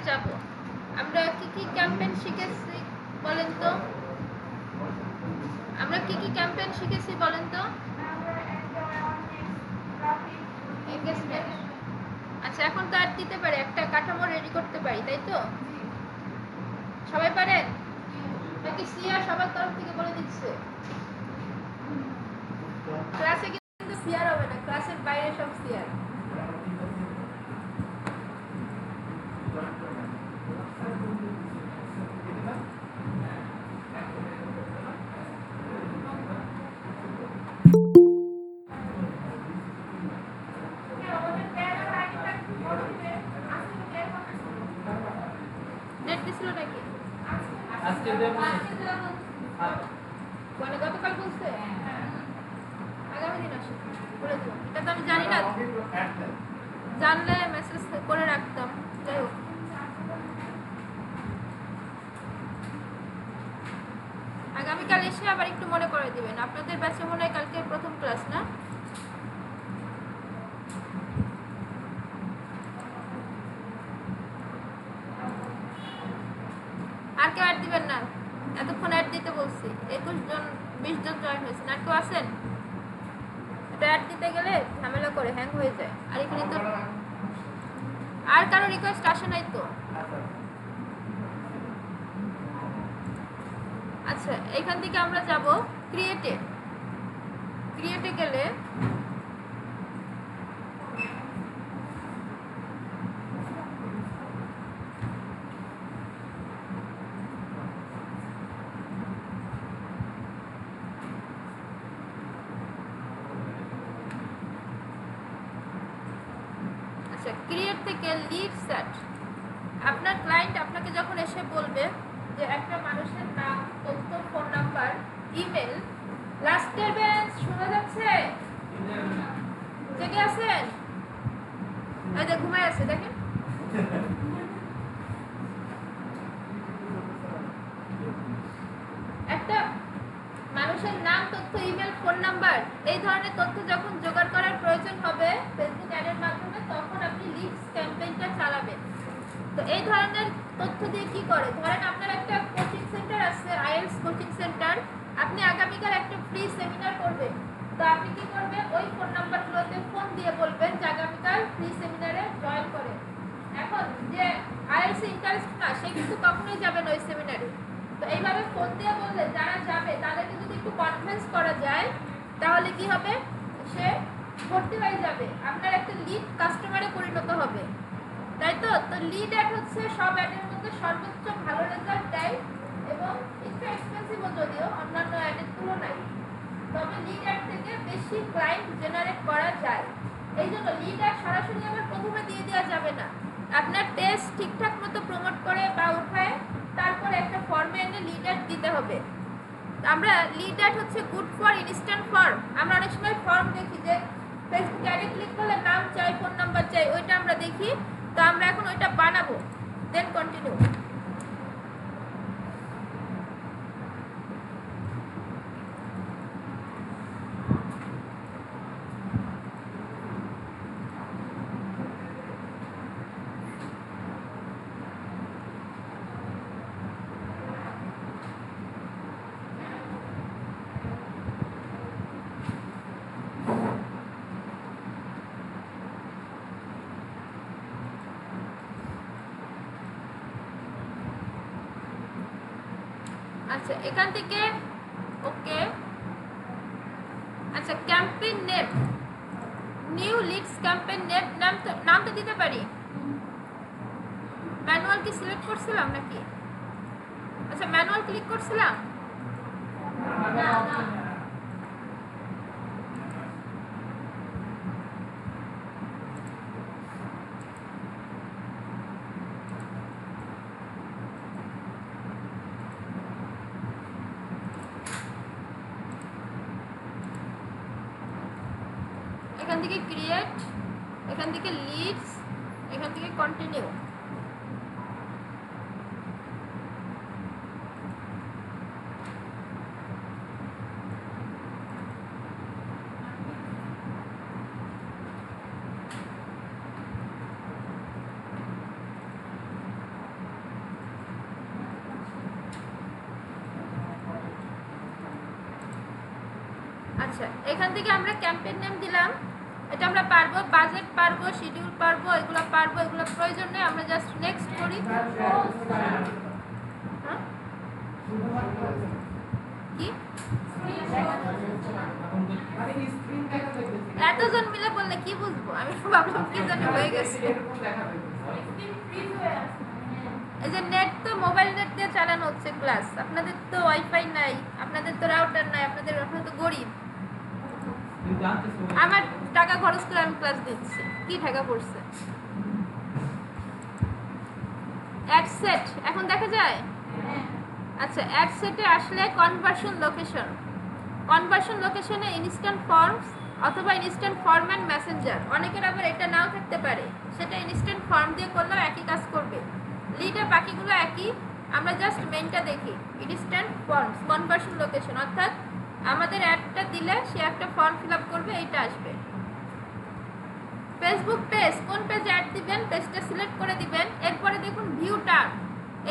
যাব। আমরা কি কি ক্যাম্পেইন শিখেছি বলেন তো? আমরা কি কি ক্যাম্পেইন শিখেছি বলেন তো? এঙ্গেজমেন্ট। আচ্ছা, এখন তো আর দিতে পারি, একটা কাঠামো রেডি করতে পারি, তাই তো? সবাই পারেন নাকি সিয়া সবার তরফ থেকে বলে দিচ্ছে? ক্লাসে কিন্তু সিয়ার হবে না, ক্লাসের বাইরে সব সিয়ার। ডেট দিছিল নাকি? আজকে মানে গতকাল বলছে আগামী দিন আসে বলে দিব। এটা তো আমি জানি না, জানলে মেসেজ করে রাখতাম। যাই হোক, আগামীকাল এসে আবার একটু মনে করে দিবেন। আপনাদের ব্যাচে মনে হয় কালকে প্রথম ক্লাস না? আর কেউ অ্যাড দিবেন না, এতক্ষণ অ্যাড দিতে বলছি। 21 জন 20 জন জয়েন হয়েছেন, আর কেউ আছেন? এটা অ্যাড দিতে গেলে ঝামেলা করে, হ্যাং হয়ে যায়। আর এখানে তো আর কারো রিকোয়েস্ট আসে নাই তো। আচ্ছা, এখান থেকে আমরা যাব ক্রিয়েটে। ক্রিয়েটে গেলে ক্রিয়েট থেকে লিড সেট। আপনার ক্লায়েন্ট আপনাকে যখন এসে বলবে যে একটা মানুষের নাম, তথ্য, ফোন নাম্বার, ইমেল, লাস্টের বেঞ্চ শোনা যাচ্ছে? জেগে আছেন? এই যে ঘুমায় আছে, দেখেন। একটা মানুষের নাম, তথ্য, ইমেল, ফোন নাম্বার, এই ধরনের তথ্য যখন জোগাড় করার প্রয়োজন হবে ফেসবুক অ্যাডের মাধ্যমে, তখন আপনি লিডস ক্যাম্পেইনটা চালাবেন। তো এই ধরনের তথ্য দিয়ে কি করে, ধরেন আপনার একটা কোচিং সেন্টার আছে, আইএলটিএস কোচিং সেন্টার, আপনি আগামীকাল একটা ফ্রি সেমিনার করবেন। তো আপনি কি করবেন, ওই ফোন নাম্বারগুলোতে ফোন দিয়ে বলবেন যে আগামীকাল ফ্রি সেমিনারে জয়েন করে। এখন যে আইএলটিএস ইন্টারেস্ট না, সে কিন্তু কখনোই যাবে না ওই সেমিনারে। তো এইভাবে ফোন দিয়ে বললে যারা যাবে তাদেরকে যদি একটু কনভিন্স করা যায়, তাহলে কি হবে, সে ভর্তি হয়ে যাবে, আপনার একটা লিড কাস্টমারে পরিণত হবে, তাই তো? তো লিড অ্যাড হচ্ছে সব অ্যাডের মধ্যে সর্বোচ্চ ভালো রেজাল্ট দেয় এবং একটু এক্সপেন্সিভও যদিও অন্যান্য অ্যাডের তুলনায়, তবে লিড অ্যাড থেকে বেশি ক্লায়েন্ট জেনারেট করা যায়। এই জন্য লিড অ্যাড সরাসরি আবার প্রথমে দিয়ে দেওয়া যাবে না, আপনার টেস্ট ঠিকঠাক মতো প্রমোট করে বা উঠায় তারপরে একটা ফর্মে এনে লিড অ্যাড দিতে হবে। আমরা লিড অ্যাড হচ্ছে গুড ফর ইনস্ট্যান্ট ফর্ম। আমরা অনেক সময় ফর্ম দেখি যে ফেসবুক অ্যাডে ক্লিক করলে নাম চাই, ফোন নাম্বার চাই, ওইটা আমরা দেখি। তো আমরা এখন ওইটা বানাবো, দেন কন্টিনিউ। আচ্ছা, এখান থেকে ওকে। আচ্ছা, campaign name, new leads campaign name, নাম তো দিতে পারি। ম্যানুয়াল কি সিলেক্ট করছিলাম নাকি? আচ্ছা, ম্যানুয়াল ক্লিক করছিলাম না। এখান থেকে ক্রিয়েট, এখান থেকে লিডস, এখান থেকে কন্টিনিউ। আচ্ছা, এখান থেকে আমরা ক্যাম্পেইন নেম দিলাম, এটা আমরা পারবো, বাজেট পারবো, শিডিউল পারবো, এগুলো পারবো, এগুলো প্রয়োজন নেই, আমরা জাস্ট নেক্সট করি। হ্যাঁ কি এতজন মিলে বললে কি বুঝবো, আমি ভাবলাম কি জানি হয়ে গেছে। এই যে নেট তো মোবাইল নেট দিয়ে চালানো হচ্ছে ক্লাস, আপনাদের তো ওয়াইফাই নাই, আপনাদের তো রাউটার নাই, আপনারা তো গরিব। আমার টাকা খরচ করে আমি ক্লাস দিচ্ছি, কি টাকা পড়ছে। অ্যাড সেট এখন দেখা যায়। আচ্ছা, অ্যাড সেটে আসলে কনভার্সন লোকেশনে ইনস্ট্যান্ট ফর্মস অথবা ইনস্ট্যান্ট ফর্ম অ্যান্ড মেসেঞ্জার, অনেকের আবার এটা নাও থাকতে পারে, সেটা ইনস্ট্যান্ট ফর্ম দিয়ে করলেও একই কাজ করবে। লিডে বাকিগুলো একই, আমরা জাস্ট মেইনটা দেখি। ইনস্ট্যান্ট ফর্মস কনভার্সন লোকেশন, অর্থাৎ আমাদের অ্যাডটা দিলে সে একটা ফর্ম ফিল আপ করবে, এইটা আসবে। ফেসবুক পেজ, কোন পেজে অ্যাড দিবেন পেজটা সিলেক্ট করে দিবেন। এরপরে দেখুন ভিউ টার্ম,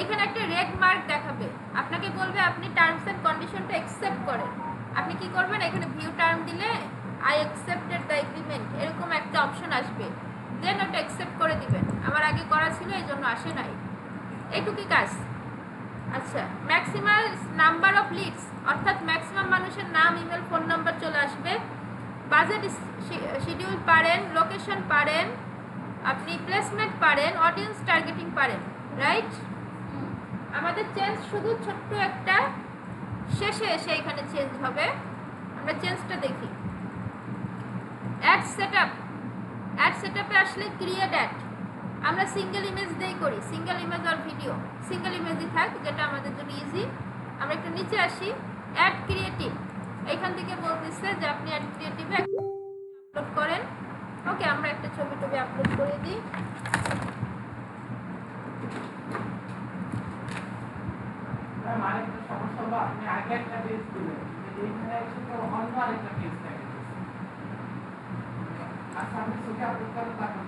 এখানে একটা রেড মার্ক দেখাবে, আপনাকে বলবে আপনি টার্মস এন্ড কন্ডিশনটা অ্যাকসেপ্ট করেন। আপনি কি করবেন, এখানে ভিউ টার্ম দিলে আই অ্যাকসেপ্টেড দ্য এগ্রিমেন্ট এরকম একটা অপশন আসবে, দেন ওটা অ্যাকসেপ্ট করে দিবেন। আমার আগে করা ছিল এই জন্য আসে নাই, এইটুকুই কাজ। আচ্ছা, ম্যাক্সিমাম নাম্বার অফ লিডস, অর্থাৎ ম্যাক্সিমাম মানুষের নাম, ইমেল, ফোন নাম্বার চলে আসবে। বাজেট শিডিউল পারেন, লোকেশন পারেন, আপনি প্লেসমেন্ট পারেন, অডিয়েন্স টার্গেটিং পারেন, রাইট। আমাদের চেঞ্জ শুধু ছোট্ট একটা শেষে এসে এখানে চেঞ্জ হবে, আমরা চেঞ্জটা দেখি। অ্যাড সেটআপে আসলে ক্রিয়েট অ্যাড, আমরা সিঙ্গেল ইমেজ দিয়েই করি, সিঙ্গেল ইমেজ আর ভিডিও, সিঙ্গেল ইমেজই থাক, যেটা আমাদের জন্য ইজি। আমরা একটু নিচে আসি, অ্যাড ক্রিয়েটিভ, এখান থেকে বলতেছে যে আপনি অ্যাড ক্রিয়েটিভে আপলোড করেন। ওকে, আমরা একটা ছবি আপলোড করে দিই। আপনি আগে একটা পেজ দিলেন, এইখানে এসে তো অন্য আরেকটা পেজ থাকে। আচ্ছা, আপনি ছবি আপলোড করেন, তারপর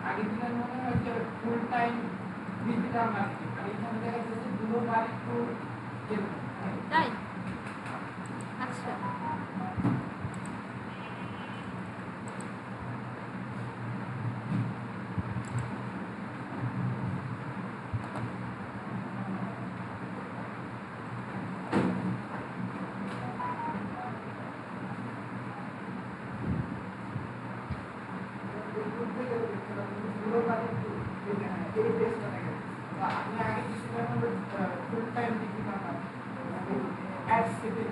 আগে দিলেন মনে হয় যে ফুল টাইম ডিজিটাল মার্কেটিং, আর এইখানে দেখা যাচ্ছে গ্লোবাল একটু তাই। আচ্ছা, আপনি আগে দিয়েছিলেন full time digital marketing ad সেটে।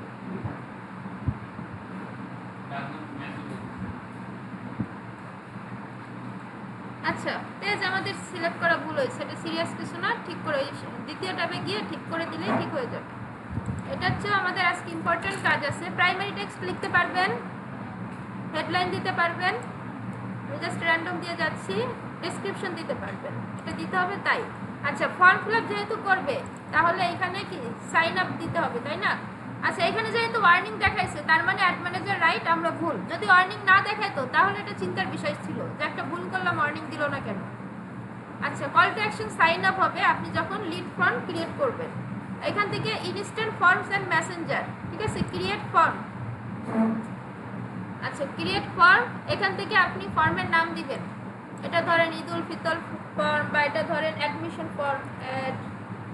আচ্ছা, পেজ আমাদের সিলেক্ট করা ভুল হয়েছে, এটা সিরিয়াস কিছু না, ঠিক করে দ্বিতীয় ট্যাবে গিয়ে ঠিক করে দিলেই ঠিক হয়ে যাবে। এটা হচ্ছে আমাদের আজকে ইম্পর্টেন্ট কাজ আছে। প্রাইমারি টেক্সট লিখতে পারবেন, হেডলাইন দিতে পারবেন, আমি জাস্ট র্যান্ডম দিয়ে যাচ্ছি, ডেসক্রিপশন দিতে পারবেন, এটা দিতে হবে তাই। আচ্ছা, ফর্ম ফিল আপ যেহেতু করবে তাহলে এখানে কি সাইন আপ দিতে হবে, তাই না? আচ্ছা, এখানে যেহেতু ওয়ার্নিং দেখাইছে তার মানে অ্যাড ম্যানেজার রাইট, আমরা ভুল। যদি ওয়ার্নিং না দেখাইতো তাহলে এটা চিন্তার বিষয় ছিল যে একটা ভুল করলাম, ওয়ার্নিং দিল না কেন। আচ্ছা, call to action sign up হবে আপনি যখন লিড ফর্ম ক্রিয়েট করবেন। এখান থেকে ইনস্ট্যান্ট ফর্মস অ্যান্ড মেসেঞ্জার, ঠিক আছে, ক্রিয়েট ফর্ম। আচ্ছা, ক্রিয়েট ফর্ম, এখান থেকে আপনি ফর্মের নাম দিবেন। এটা ধরেন ঈদুল ফিতর ফর্ম, বা এটা ধরেন অ্যাডমিশন ফর্ম, অ্যাড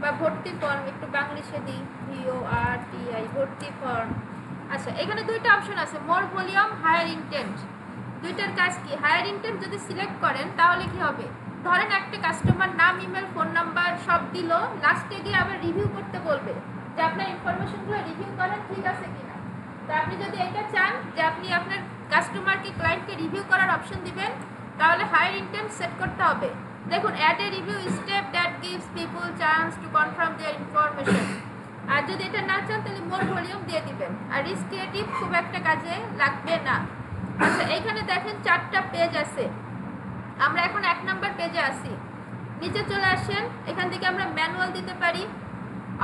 বা ভর্তি ফর্ম, একটু বাংলিশে দিই, VORTI, ভর্তি ফর্ম। আচ্ছা, এখানে দুইটা অপশন আছে, মোর ভলিউম, হায়ার ইনটেন্ট। দুইটার কাজ কি? হায়ার ইনটেন্ট যদি সিলেক্ট করেন তাহলে কি হবে, ধরেন একটা কাস্টমার নাম, ইমেল, ফোন নাম্বার সব দিল, লাস্টে গিয়ে আবার রিভিউ করতে বলবে যে আপনার ইনফরমেশনগুলো রিভিউ করেন ঠিক আছে কিনা। তো আপনি যদি এটা চান যে আপনি আপনার কাস্টমারকে, ক্লায়েন্টকে রিভিউ করার অপশন দিবেন, তাহলে হায়ার ইনটেন্ট সেট করতে হবে। দেখুন, add a review step that gives people chance to confirm their information. আর যদি এটা না চান তাহলে মোর ভলিউম দিয়ে দিবেন। আর রিস্ক ক্রিয়েটিভ খুব একটা কাজে লাগবে না। আচ্ছা, এইখানে দেখেন 4টা পেজ আছে, আমরা এখন 1 নম্বর পেজে আছি। নিচে চলে আসেন, এখান থেকে আমরা ম্যানুয়াল দিতে পারি,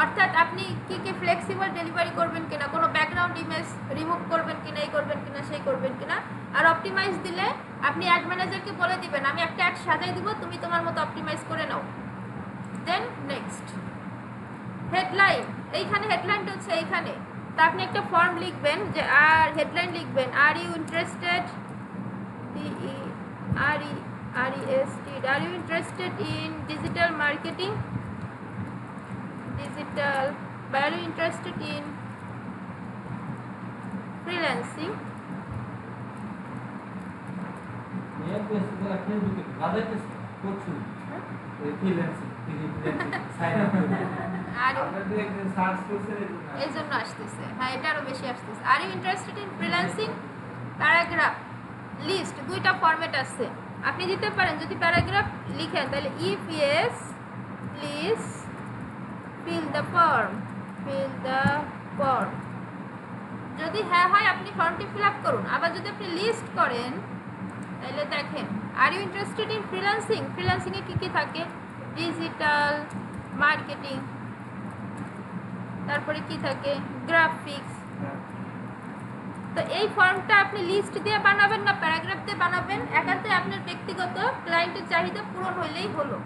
অর্থাৎ আপনি কি কি ফ্লেক্সিবল ডেলিভারি করবেন কিনা, কোনো ব্যাকগ্রাউন্ড ইমেজ রিমুভ করবেন কিনা, এই করবেন কিনা, সেই করবেন কিনা। আর অপটিমাইজ দিলে আপনি অ্যাড ম্যানেজারকে বলে দিবেন আমি একটা অ্যাড সাজাই দিব, তুমি তোমার মতো অপটিমাইজ করে নাও। দেন নেক্সট হেডলাইন, এইখানে হেডলাইনটা হচ্ছে এইখানে, তা আপনি একটা ফর্ম লিখবেন যে আর হেডলাইন লিখবেন are you interested are you interested in digital marketing are you interested in freelancing ये तो इसका फेसबुक पे ज्यादा कुछ फ्रीलांसिंग साइन अप আর আপনাদের একদিন সার্চ করছে এই জন্য আসতেছে হ্যাঁ এটা আরো বেশি আসতেছে are you interested in freelancing paragraph list দুইটা ফরম্যাট আছে আপনি দিতে পারেন যদি প্যারাগ্রাফ লিখেন তাহলে if yes please fill the form যদি হ্যাঁ হয় আপনি ফর্মটি ফিল আপ করুন আবার যদি আপনি লিস্ট করেন তাহলে দেখেন are you interested in freelancing এ কি থাকে ডিজিটাল মার্কেটিং তারপরে কি থাকে গ্রাফিক্স তো এই ফর্মটা আপনি লিস্ট দিয়ে বানাবেন না প্যারাগ্রাফ দিয়ে বানাবেন একান্তই আপনার ব্যক্তিগত ক্লায়েন্টের চাহিদা পূরণ হইলেই হলো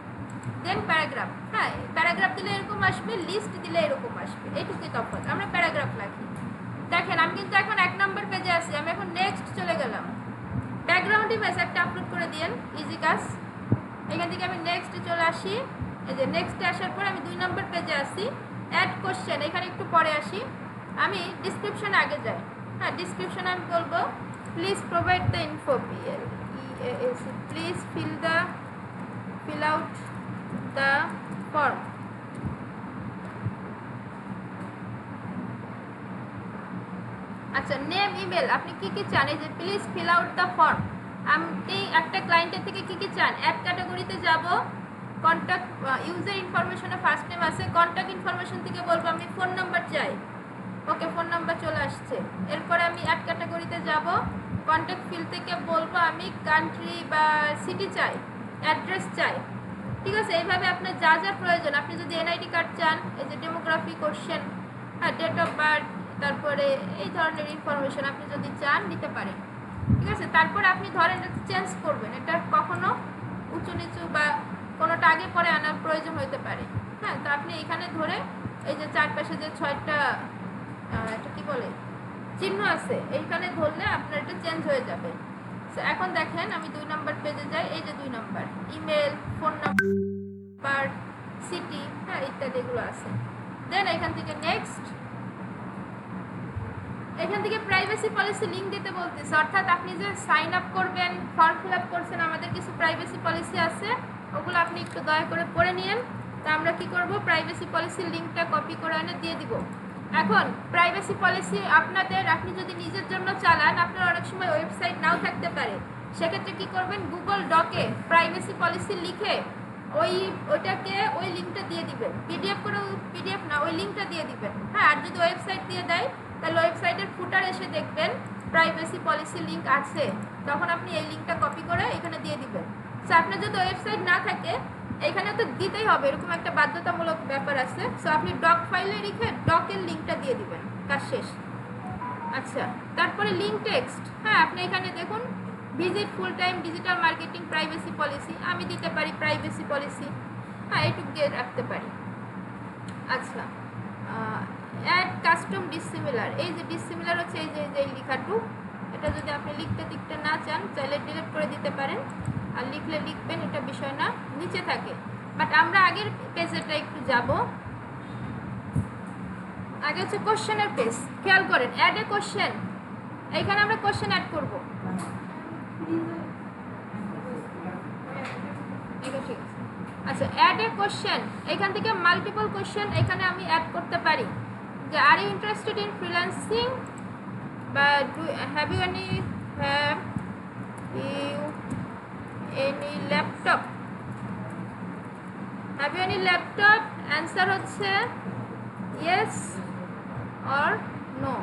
দেন প্যারাগ্রাফ হ্যাঁ প্যারাগ্রাফ দিলে এরকম আসবে লিস্ট দিলে এরকম আসবে এইটুকুই তফাৎ আমরা প্যারাগ্রাফ রাখি দেখেন আমি কিন্তু এখন 1 নম্বর পেজে আছি আমি এখন নেক্সট চলে গেলাম ব্যাকগ্রাউন্ড ইমেজ একটা আপলোড করে দিয়েন ইজি কাজ এখান থেকে আমি নেক্সট চলে আসি এই যে নেক্সটে আসার পর আমি 2 নম্বর পেজে আসি অ্যাড কোশ্চেন এখানে একটু পরে আসি আমি ডেসক্রিপশনে আগে যাই হ্যাঁ ডেসক্রিপশনে আমি বলবো please provide the info please fill out the form আচ্ছা নেম ইমেল আপনি কি চান এই যে please fill out the form আপনি একটা ক্লায়েন্টের থেকে কি চান অ্যাড ক্যাটাগরিতে যাব কন্ট্যাক্ট ইউজার ইনফরমেশনে ফার্স্ট নেম আছে কন্ট্যাক্ট ইনফরমেশন থেকে বলবো আমি ফোন নাম্বার চাই ওকে ফোন নাম্বার চলে আসছে এরপরে আমি অ্যাড ক্যাটাগরিতে যাব কন্ট্যাক্ট ফিল্ড থেকে বলবো আমি কান্ট্রি বা সিটি চাই অ্যাড্রেস চাই ঠিক আছে এইভাবে আপনার যা যা প্রয়োজন আপনি যদি এনআইডি কার্ড চান এই যে ডেমোগ্রাফি কোশ্চেন হ্যাঁ ডেট অফ বার্থ তারপরে এই ধরনের ইনফরমেশন আপনি যদি চান নিতে পারেন ঠিক আছে তারপরে আপনি ধরেন চেঞ্জ করবেন এটা কখনো উঁচু নিচু বা কোনোটা আগে পরে আনার প্রয়োজন হতে পারে হ্যাঁ তো আপনি এখানে ধরে এই যে চারপাশে যে 6টা এটা কি বলে চিহ্ন আছে এইখানে ধরলে আপনার এটা চেঞ্জ হয়ে যাবে এখন দেখেন আমি 2 নম্বর পেজে যাই এই যে 2 number email phone number city হ্যাঁ ইত্যাদি এগুলো আছে দেন এখান থেকে নেক্সট এখান থেকে প্রাইভেসি পলিসি লিংক দিতে বলতেছে অর্থাৎ আপনি যে সাইন আপ করবেন ফর্ম ফিল আপ করছেন আমাদের কিছু প্রাইভেসি পলিসি আছে ওগুলো আপনি একটু দয়া করে পড়ে নিন তা আমরা কি করব প্রাইভেসি পলিসির লিংকটা কপি করে এনে দিয়ে দিব এখন প্রাইভেসি পলিসি আপনি যদি নিজের জন্য চালান আপনার অনেক সময় ওয়েবসাইট নাও থাকতে পারে সেক্ষেত্রে কি করবেন গুগল ডকে প্রাইভেসি পলিসি লিখে ওইটাকে ওই লিংকটা দিয়ে দিবেন পিডিএফ না ওই লিংকটা দিয়ে দিবেন হ্যাঁ আর যদি ওয়েবসাইট দিয়ে দেয় তাহলে ওয়েবসাইটের ফুটার এসে দেখবেন প্রাইভেসি পলিসি লিংক আছে তখন আপনি এই লিংকটা কপি করে এখানে দিয়ে দিবেন সো আপনার যদি ওয়েবসাইট না থাকে এখানে তো দিতেই হবে এরকম একটা বাধ্যতামূলক ব্যাপার আছে সো আপনি ডক ফাইলে লিখে ডকের লিংকটা দিয়ে দিবেন কাজ শেষ আচ্ছা তারপরে লিংক টেক্সট হ্যাঁ আপনি এখানে দেখুন ভিজিট ফুল time digital marketing privacy policy আমি দিতে পারি প্রাইভেসি পলিসি হ্যাঁ এইটুকু দিয়ে রাখতে পারি আচ্ছা অ্যাড কাস্টম ডিসিমিলার এই যে ডিসিমিলার হচ্ছে এই যে লেখাটু এটা যদি আপনি লিখতে না চান চাইলে ডিলিট করে দিতে পারেন আর লিখলে লিখবেন এটা বিষয় না নিচে থাকে বাট আমরা আগের পেজেটা একটু যাব আগে হচ্ছে কোশ্চেনের পেজ খেয়াল করেন অ্যাড এ কোশ্চেন এইখানে আমরা কোশ্চেন অ্যাড করব ঠিক আছে আচ্ছা অ্যাড এ কোশ্চেন এখান থেকে মাল্টিপল কোশ্চেন এখানে আমি অ্যাড করতে পারি যে are you interested in freelancing বা have you any laptop have you any laptop answer হচ্ছে ইয়েস অর নো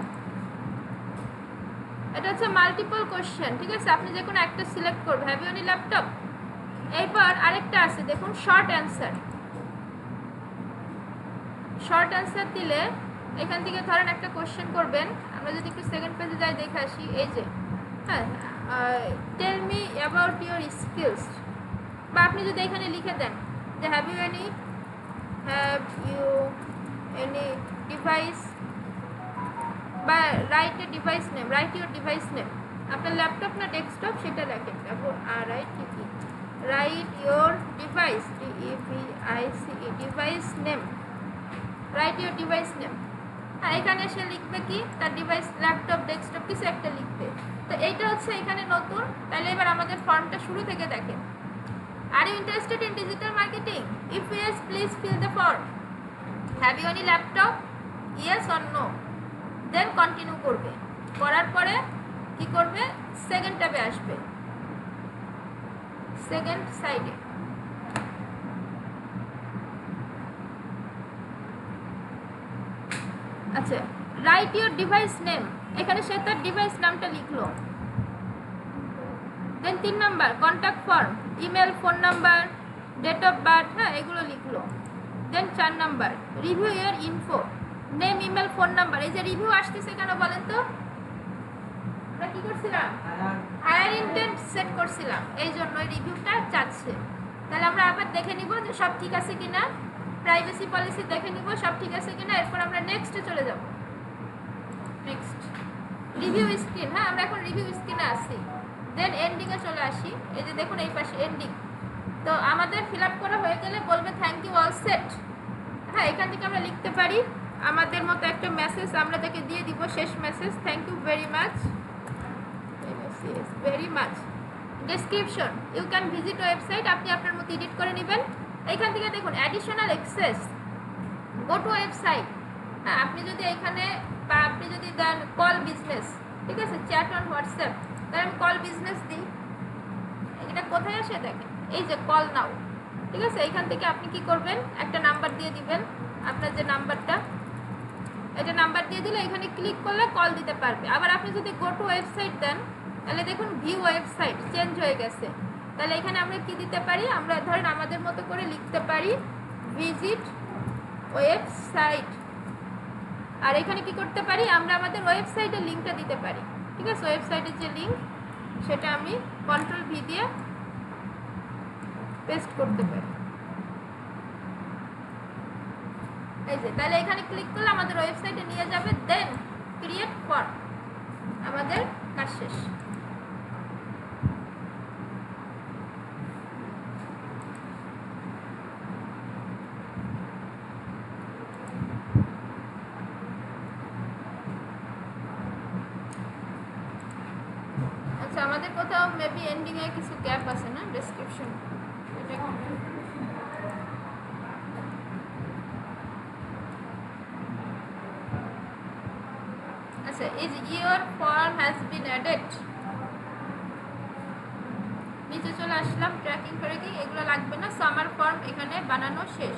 এটা হচ্ছে মাল্টিপল কোশ্চেন ঠিক আছে আপনি যে কোনো একটা সিলেক্ট করবেন হ্যাভ ইউ এনি ল্যাপটপ এরপর আরেকটা আছে দেখুন শর্ট অ্যান্সার দিলে এখান থেকে ধরেন একটা কোশ্চেন করবেন আমরা যদি একটু সেকেন্ড পেজে যাই দেখে আসি এই যে হ্যাঁ tell me about your skills বা আপনি যদি এখানে লিখে দেন যে হ্যাভ ইউ এনি ডিভাইস বা write a device name, write your device name, আপনার ল্যাপটপ না ডেস্কটপ সেটা লেখেন। তারপর write your device, DEVICE, device name, write your device name. আর এখানে সে লিখবে কি তার ডিভাইস, ল্যাপটপ, ডেস্কটপ কিছু একটা লিখবে। তো এইটা হচ্ছে এখানে নতুন। তাহলে এবার আমাদের ফর্মটা শুরু থেকে দেখেন। Are you interested in digital marketing? If yes please fill the form. Have you any laptop? Yes or no. Then continue করবে। করার পরে কি করবে, সেকেন্ড ট্যাবে আসবে, সেকেন্ড সাইডে। আচ্ছা, রাইট ইউর ডিভাইস নেম, এখানে সে তার ডিভাইস নামটা লিখলো। Then 3 number contact form, email, phone number, date of birth, হ্যাঁ এগুলো লিখলো। Then 4 number review your info, name, email, phone number. এই যে রিভিউ আসতেছে কেন বলেন তো? আমরা কি করছিলাম, হায়ার ইন্টেন্ট সেট করছিলাম, এই জন্য রিভিউটা চাচ্ছে। তাহলে আমরা আবার দেখে নিব যে সব ঠিক আছে কিনা, প্রাইভেসি পলিসি দেখে নিব সব ঠিক আছে কিনা। এরপর আমরা নেক্সটে চলে যাব। নেক্সট রিভিউ স্ক্রিন, হ্যাঁ আমরা এখন রিভিউ স্ক্রিনে আসি। দেন এন্ডিংয়ে চলে আসি। এই যে দেখুন এই পাশে এন্ডিং। তো আমাদের ফিল আপ করা হয়ে গেলে বলবে থ্যাংক ইউ অল সেট। হ্যাঁ এখান থেকে আমরা লিখতে পারি আমাদের মতো একটা মেসেজ আমরা তাকে দিয়ে দিব, শেষ message, thank you very much, very much. Description, you can visit website, আপনি আপনার মতো এডিট করে নেবেন। এইখান থেকে দেখুন additional access, go to website. হ্যাঁ আপনি যদি এখানে বা আপনি যদি দেন কল বিজনেস, ঠিক আছে, চ্যাট অন হোয়াটসঅ্যাপ, তাহলে আমি কল বিজনেস দিই। এটা কোথায় আসে দেখেন, এই যে কল নাও, ঠিক আছে। এইখান থেকে আপনি কি করবেন, একটা নাম্বার দিয়ে দিবেন, আপনার যে নাম্বারটা, এটা নাম্বার দিয়ে দিলে এখানে ক্লিক করলে কল দিতে পারবে। আবার আপনি যদি গো টু ওয়েবসাইট দেন তাহলে দেখুন ভিউ ওয়েবসাইট চেঞ্জ হয়ে গেছে। তাহলে এখানে আমরা কি দিতে পারি, আমরা ধরেন আমাদের মতো করে লিখতে পারি ভিজিট ওয়েবসাইট। আর এখানে কি করতে পারি, আমরা আমাদের ওয়েবসাইটের লিঙ্কটা দিতে পারি, ঠিক আছে। ওয়েবসাইটের যে লিঙ্ক সেটা আমি Ctrl+V দিয়ে পেস্ট করতে পারি। এই যে তাহলে এখানে ক্লিক করলে আমাদের ওয়েবসাইটে নিয়ে যাবে। দেন ক্রিয়েট ফর্ম, আমাদের কাজ শেষ। আচ্ছা আমাদের কোথাও মেবি এন্ডিং এ কিছু গ্যাপ আছে না, ডেসক্রিপশন, এটা আচ্ছা। Is your form has been added, নিচে চলে আসলাম, ট্র্যাকিং ট্র্যাকিং এগুলো লাগবে না। সো আমার ফর্ম এখানে বানানো শেষ।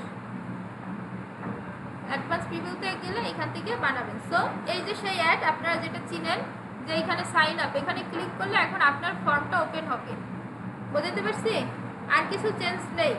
অ্যাডভান্স প্রিভিউতে গেলে এখান থেকে বানাবেন। সো এই যে সেই অ্যাড আপনারা যেটা চিনেন যে এখানে সাইন আপ, এখানে ক্লিক করলে এখন আপনার ফর্মটা ওপেন হবে। বুঝতে পারছি? আর কিছু চেঞ্জ নেই।